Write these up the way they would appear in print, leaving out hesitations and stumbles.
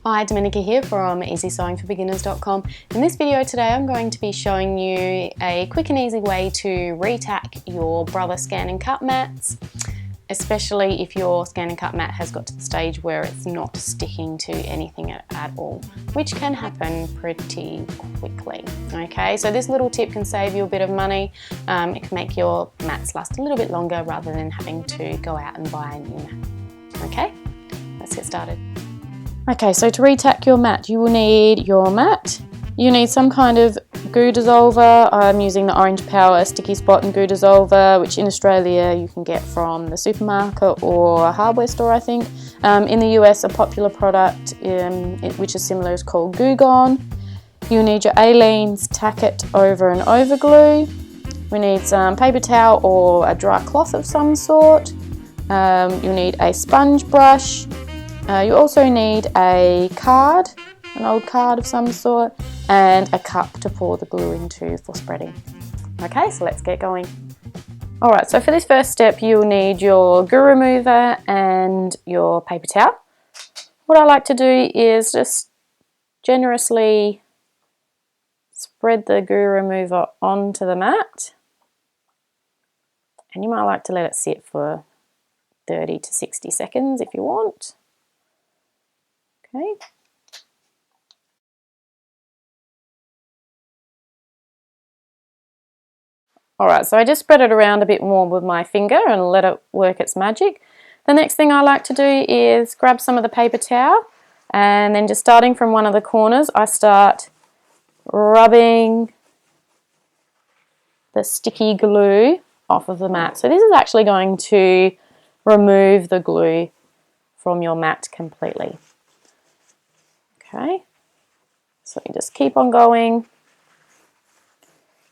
Hi, Domenica here from easysewingforbeginners.com. In this video today I'm going to be showing you a quick and easy way to retack your Brother ScanNCut mats, especially if your ScanNCut mat has got to the stage where it's not sticking to anything at all, which can happen pretty quickly. Okay, so this little tip can save you a bit of money. It can make your mats last a little bit longer rather than having to go out and buy a new mat. Okay, let's get started. Okay, so to retack your mat, you will need your mat. You need some kind of goo dissolver. I'm using the Orange Power Sticky Spot and Goo Dissolver, which in Australia you can get from the supermarket or a hardware store, I think. In the US, a popular product which is similar is called Goo Gone. You need your Aleene's Tack It Over and Over glue. We need some paper towel or a dry cloth of some sort. You need a sponge brush. You also need a card, an old card of some sort, and a cup to pour the glue into for spreading. Okay, so let's get going. Alright, so for this first step you'll need your glue remover and your paper towel. What I like to do is just generously spread the glue remover onto the mat, and you might like to let it sit for 30 to 60 seconds if you want. Okay. Alright, so I just spread it around a bit more with my finger and let it work its magic. The next thing I like to do is grab some of the paper towel, and then just starting from one of the corners, I start rubbing the sticky glue off of the mat. So this is actually going to remove the glue from your mat completely. Okay, so you just keep on going.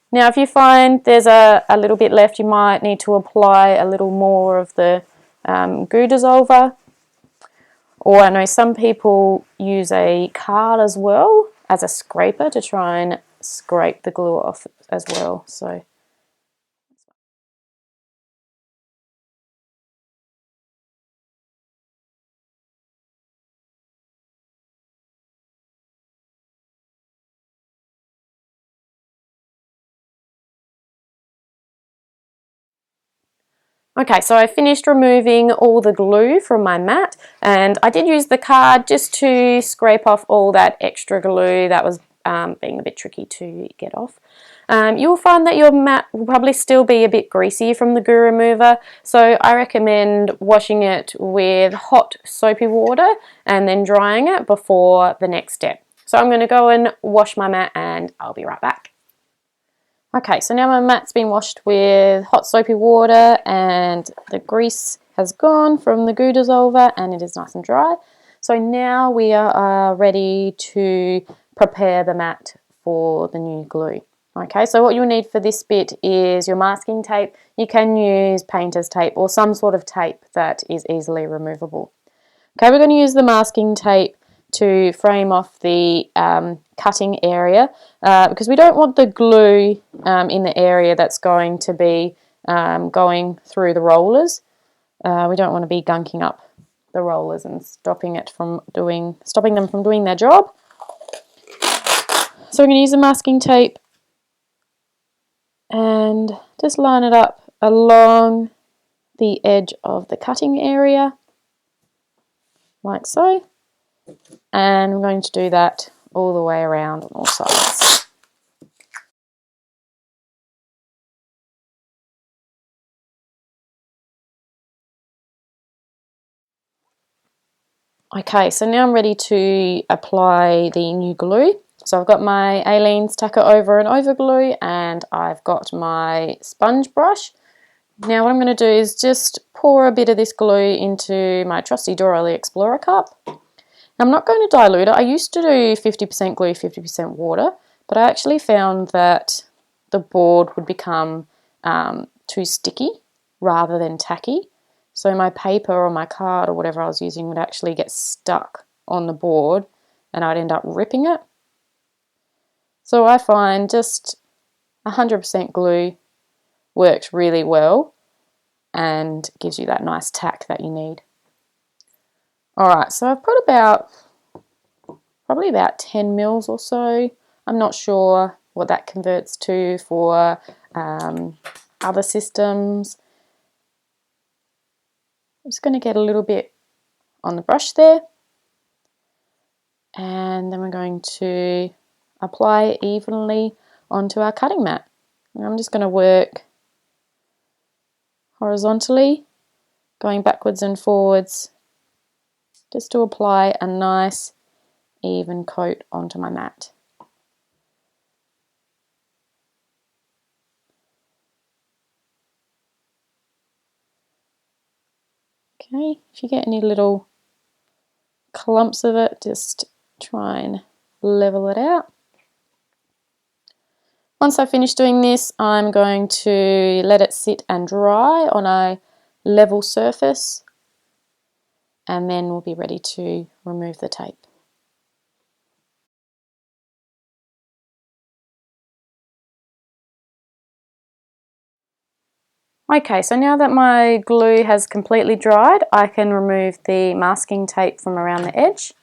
Now if you find there's a little bit left, you might need to apply a little more of the goo dissolver, or I know some people use a card as well as a scraper to try and scrape the glue off as well. So okay, so I finished removing all the glue from my mat, and I did use the card just to scrape off all that extra glue that was being a bit tricky to get off. You'll find that your mat will probably still be a bit greasy from the glue remover, so I recommend washing it with hot soapy water and then drying it before the next step. So I'm going to go and wash my mat and I'll be right back. Okay, so now my mat's been washed with hot soapy water and the grease has gone from the goo dissolver and it is nice and dry. So now we are ready to prepare the mat for the new glue. Okay, so what you'll need for this bit is your masking tape. You can use painter's tape or some sort of tape that is easily removable. Okay, we're going to use the masking tape to frame off the cutting area because we don't want the glue in the area that's going to be going through the rollers. We don't want to be gunking up the rollers and stopping them from doing their job. So we're going to use the masking tape and just line it up along the edge of the cutting area, like so. And I'm going to do that all the way around on all sides. Okay, so now I'm ready to apply the new glue. So I've got my Aleene's Tack It Over and Over glue and I've got my sponge brush. Now what I'm going to do is just pour a bit of this glue into my trusty Dorali Explorer cup. I'm not going to dilute it. I used to do 50% glue, 50% water, but I actually found that the board would become too sticky rather than tacky. So my paper or my card or whatever I was using would actually get stuck on the board and I'd end up ripping it. So I find just 100% glue works really well and gives you that nice tack that you need. Alright, so I've put about probably about 10 mils or so. I'm not sure what that converts to for other systems. I'm just going to get a little bit on the brush there, and then we're going to apply it evenly onto our cutting mat. And I'm just going to work horizontally, going backwards and forwards, just to apply a nice even coat onto my mat. Okay, if you get any little clumps of it, just try and level it out. Once I finish doing this, I'm going to let it sit and dry on a level surface, and then we'll be ready to remove the tape. Okay, so now that my glue has completely dried, I can remove the masking tape from around the edge.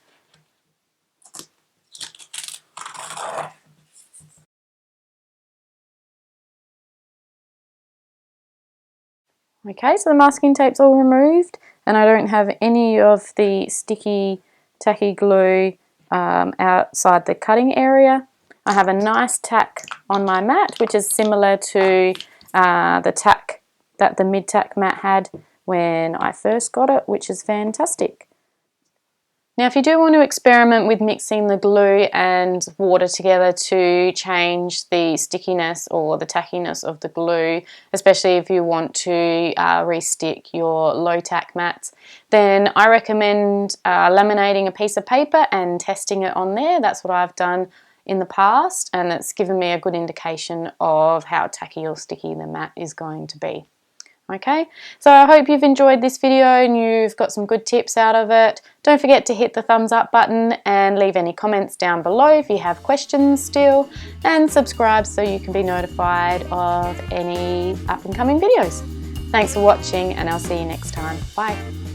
Okay, so the masking tape's all removed, and I don't have any of the sticky, tacky glue outside the cutting area. I have a nice tack on my mat, which is similar to the tack that the mid-tack mat had when I first got it, which is fantastic. Now, if you do want to experiment with mixing the glue and water together to change the stickiness or the tackiness of the glue, especially if you want to re-stick your low tack mats, then I recommend laminating a piece of paper and testing it on there. That's what I've done in the past, and it's given me a good indication of how tacky or sticky the mat is going to be. Okay, so I hope you've enjoyed this video and you've got some good tips out of it. Don't forget to hit the thumbs up button and leave any comments down below if you have questions still, and subscribe so you can be notified of any up and coming videos. Thanks for watching, and I'll see you next time. Bye.